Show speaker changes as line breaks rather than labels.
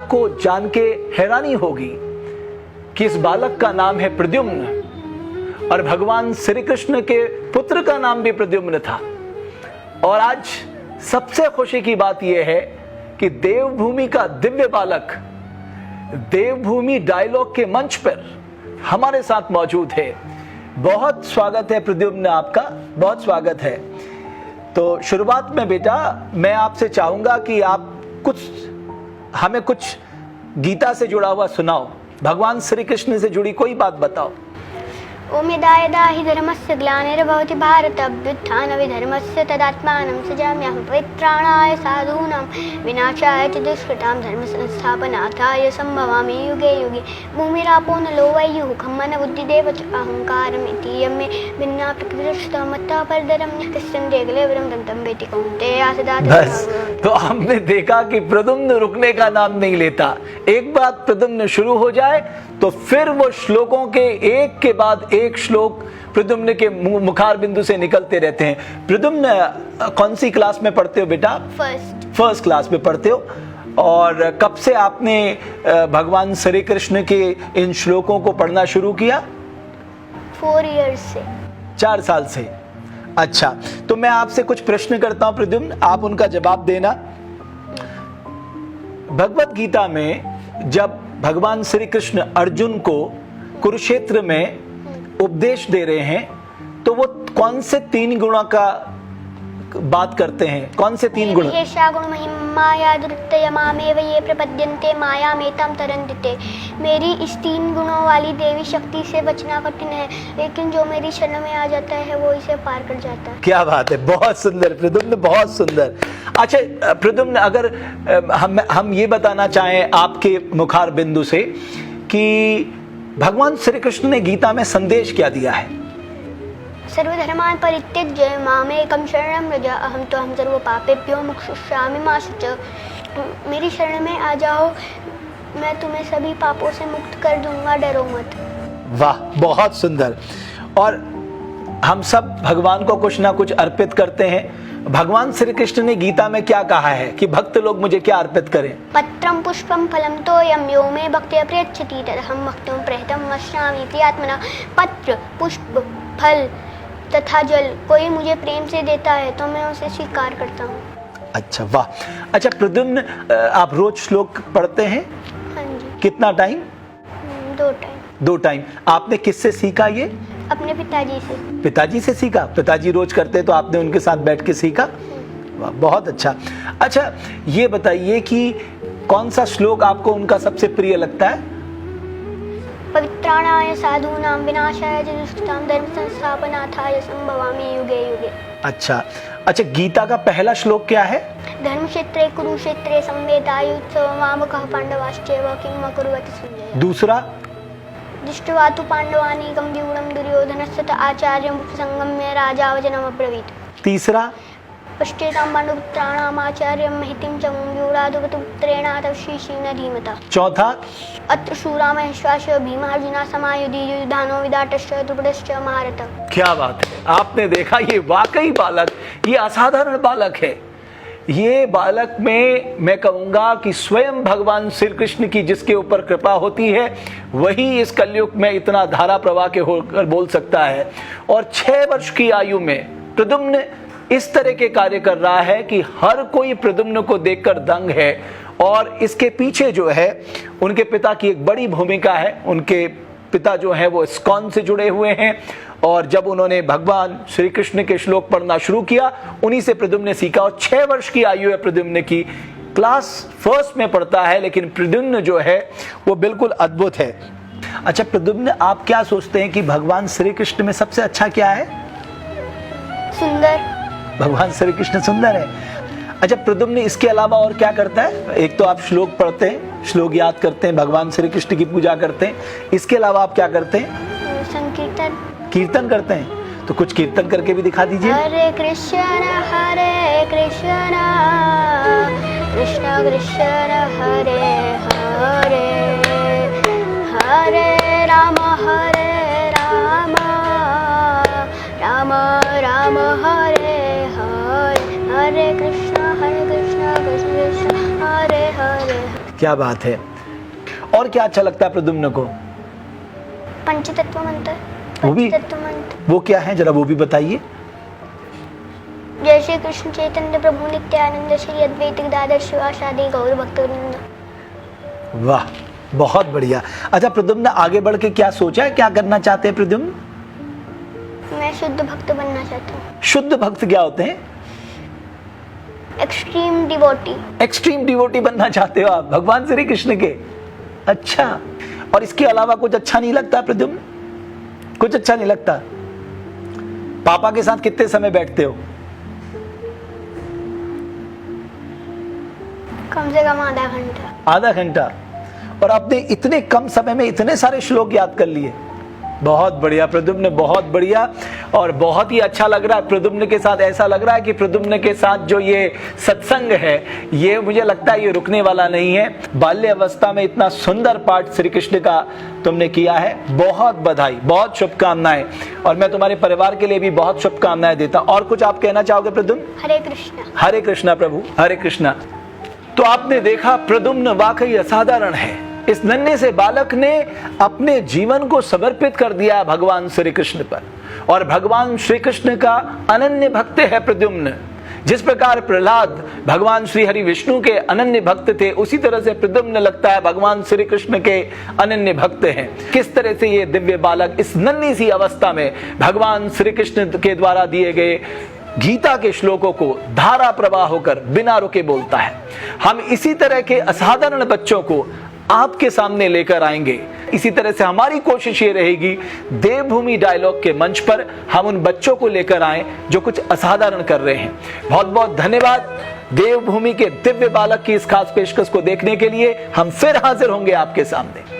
आपको जान के हैरानी होगी कि इस बालक का नाम है प्रद्युम्न और भगवान श्री कृष्ण के पुत्र का नाम भी प्रद्युम्न था। और आज सबसे खुशी की बात यह है कि देवभूमि का दिव्य बालक देवभूमि डायलॉग के मंच पर हमारे साथ मौजूद है। बहुत स्वागत है प्रद्युम्न, आपका बहुत स्वागत है। तो शुरुआत में बेटा मैं आपसे चाहूंगा कि आप हमें कुछ गीता से जुड़ा हुआ सुनाओ, भगवान श्री कृष्ण से जुड़ी कोई बात बताओ।
ओम यदा यदा हि धर्मस्य ग्लानिर्भवति भारत अभ्युत्थानविधर्मस्य तदात्मानं सृजाम्यहं पवित्राणाय साधूनां विनाशाय च दुष्कृतां धर्मसंस्थापनार्थाय सम्भवामि युगे युगे। भूमिरापो नलो वैयुः खम्मन बुद्धिदेव च अहङ्कारमिति यमे भिन्ना पृथ्वीरक्षता मत्ता परदरं कृष्णं देगलेवरं दन्तं वेति कौन्तेय सदा।
बस तो हमने देखा कि प्रद्युम्न रुकने का नाम नहीं लेता। एक बात प्रद्युम्न शुरू हो जाए तो फिर वो श्लोकों के एक के बाद एक श्लोक प्रद्युम्न के मुखार बिंदु से निकलते रहते हैं। प्रद्युम्न कौन सी क्लास में पढ़ते हो बेटा? फर्स्ट क्लास में पढ़ते हो। और कब से आपने भगवान श्री कृष्ण के इन श्लोकों को पढ़ना शुरू किया?
4 years से।
4 साल से। अच्छा, तो मैं आपसे कुछ प्रश्न करता हूं प्रद्युम्न, आप उनका जवाब देना। भगवत गीता में जब भगवान श्री कृष्ण अर्जुन को कुरुक्षेत्र में उपदेश दे रहे हैं तो वो कौन से 3 गुणों का बात करते हैं? कौन से 3 गुण?
येषा गुण महिमा दुर्तय मामेव ये प्रपद्यन्ते मायामेतां तरन्ति। मेरी इस 3 गुणों वाली देवी शक्ति से बचना कठिन है, लेकिन जो मेरी शरण में आ जाता है वो इसे पार कर जाता है।
क्या बात है, बहुत सुंदर प्रद्युम्न, बहुत सुंदर। अच्छा प्रद्युम्न, अगर हम ये बताना चाहें आपके मुखार बिंदु से कि भगवान श्री कृष्ण ने गीता में संदेश क्या दिया है?
सर्वधर्मान् परित्यज्य मामेकं शरणं व्रज अहं त्वं सर्वपापेभ्यो मोक्षयिष्यामि मा शुच। मेरी शरण में आ जाओ, मैं तुम्हें सभी पापों से मुक्त कर दूंगा, डरो मत।
वाह, बहुत सुंदर। और हम सब भगवान को कुछ ना कुछ अर्पित करते हैं। भगवान श्री कृष्ण ने गीता में क्या कहा है कि भक्त लोग मुझे क्या अर्पित करें?
पत्रं पुष्पं फलं तोयं यो मे भक्त्या प्रयच्छति तदहं भक्तुं प्रयतं वक्ष्यामि प्रियात्मना। पत्र, पुष्प, फल तथा जल कोई मुझे प्रेम से देता है तो मैं उसे स्वीकार करता हूँ। अच्छा, वाह। अच्छा प्रद्युम्न, आप रोज श्लोक पढ़ते हैं? हाँ जी।
कितना टाइम?
2 टाइम।
2 टाइम। आपने किससे सीखा ये?
अपने पिताजी से।
पिताजी से सीखा? पिताजी रोज करते तो आपने उनके साथ बैठ के सीखा? वाह, बहुत अच्छा। अच्छा ये बताइए कि कौन सा श्लोक आपको उनका सबसे प्रिय लगता है?
पवित्राणाय साधूनां विनाशाय च दुष्कृतां धर्मसंस्थापनार्थाय सम्भवामि युगे युगे। अच्छा,
गीता का पहला श्लोक क्या है?
धर्मक्षेत्रे कुरुक्षेत्रे संवेदायुत्सवमामकः पाण्डवाश्चैव किम् अकुर्वत संजय।
दूसरा?
दृष्ट्वा तु पाण्डवानीकं व्यूढं दुर्योधनस्य च आचार्यम् उपसंगम्य राजा वचनमब्रवीत्।
तीसरा?
पश्येतां पाण्डुपुत्राणाम् आचार्यं महितिं च व्यूढाधुपतुपुत्रेण तव श्रीशीन धीमता।
चौथा?
अत्र शूरा महेश्वासः भीमार्जुना समायुधि युधानो विदाटश्च द्रुपदश्च महारथ।
क्या बात है, आपने देखा ये वाकई बालक, ये असाधारण बालक है। ये बालक में मैं कहूंगा कि स्वयं भगवान श्री कृष्ण की जिसके ऊपर कृपा होती है वही इस कलयुग में इतना धारा प्रवाह के होकर बोल सकता है। और 6 वर्ष की आयु में प्रद्युम्न इस तरह के कार्य कर रहा है कि हर कोई प्रद्युम्न को देखकर दंग है। और इसके पीछे जो है उनके पिता की एक बड़ी भूमिका है। उनके पिता जो है वो इस्कॉन से जुड़े हुए हैं और जब उन्होंने भगवान श्री कृष्ण के श्लोक पढ़ना शुरू किया उन्हीं से प्रद्युम्न ने सीखा। और 6 वर्ष की आयु है प्रद्युम्न की, क्लास 1 में पढ़ता है, लेकिन प्रद्युम्न जो है वो बिल्कुल अद्भुत है। अच्छा प्रद्युम्न, आप क्या सोचते हैं कि भगवान श्री कृष्ण में सबसे अच्छा क्या है?
सुंदर।
भगवान श्री कृष्ण सुंदर है। अच्छा प्रद्युम्न, इसके अलावा और क्या करता है? एक तो आप श्लोक पढ़ते हैं, श्लोक याद करते हैं, भगवान श्री कृष्ण की पूजा करते हैं, इसके अलावा आप क्या करते हैं?
संकीर्तन।
कीर्तन करते हैं, तो कुछ कीर्तन करके भी दिखा दीजिए।
हरे कृष्ण कृष्ण कृष्ण हरे हरे हरे राम राम राम हरे हरे हरे कृष्ण कृष्ण कृष्ण हरे हरे।
क्या बात है। और क्या अच्छा लगता है प्रद्युम्न को?
पंचतत्व मंत्र।
वो भी?
पंचतत्व मंत्र
वो क्या है, जरा वो भी बताइए।
जय श्री कृष्ण चैतन्य प्रभु नित्यानंद श्री अद्वैत गदाधर शिवासादि गौर भक्तवृंद।
वाह, बहुत बढ़िया। अच्छा प्रद्युम्न, आगे बढ़ के क्या सोचा है, क्या करना चाहते हैं प्रद्युम्न?
मैं शुद्ध भक्त बनना चाहता हूँ।
शुद्ध भक्त क्या होते हैं?
Extreme devotee.
एक्सट्रीम डिवोटी बनना चाहते हो आप भगवान श्री कृष्ण के? अच्छा, और इसके अलावा कुछ अच्छा नहीं लगता प्रद्युम्न? कुछ अच्छा नहीं लगता? पापा के साथ कितने समय बैठते हो?
कम से कम आधा घंटा।
आधा घंटा। और आपने इतने कम समय में इतने सारे श्लोक याद कर लिए। बहुत बढ़िया प्रद्युम्न, बहुत बढ़िया। और बहुत ही अच्छा लग रहा है प्रद्युम्न के साथ। ऐसा लग रहा है कि प्रद्युम्न के साथ जो ये सत्संग है, ये मुझे लगता है ये रुकने वाला नहीं है। बाल्य अवस्था में इतना सुंदर पाठ श्री कृष्ण का तुमने किया है, बहुत बधाई, बहुत शुभकामनाएं। और मैं तुम्हारे परिवार के लिए भी बहुत शुभकामनाएं देता हूं। और कुछ आप कहना चाहोगे प्रद्युम्न?
हरे कृष्णा।
हरे कृष्णा प्रभु, हरे कृष्णा। तो आपने देखा प्रद्युम्न वाकई असाधारण है। इस नन्हे से बालक ने अपने जीवन को समर्पित कर दिया भगवान श्री कृष्ण पर, और भगवान श्री कृष्ण का अनन्य भक्त है प्रद्युम्न। जिस प्रकार प्रहलाद भगवान श्री हरि विष्णु के अनन्य भक्त थे, उसी तरह से प्रद्युम्न लगता है भगवान श्री कृष्ण के अनन्य भक्त हैं। किस तरह से ये दिव्य बालक इस नन्ही सी अवस्था में भगवान श्री कृष्ण के द्वारा दिए गए गीता के श्लोकों को धारा प्रवाह होकर बिना रुके बोलता है। हम इसी तरह के असाधारण बच्चों को आपके सामने लेकर आएंगे। इसी तरह से हमारी कोशिश ये रहेगी, देवभूमि डायलॉग के मंच पर हम उन बच्चों को लेकर आएं जो कुछ असाधारण कर रहे हैं। बहुत बहुत धन्यवाद। देवभूमि के दिव्य बालक की इस खास पेशकश को देखने के लिए हम फिर हाजिर होंगे आपके सामने।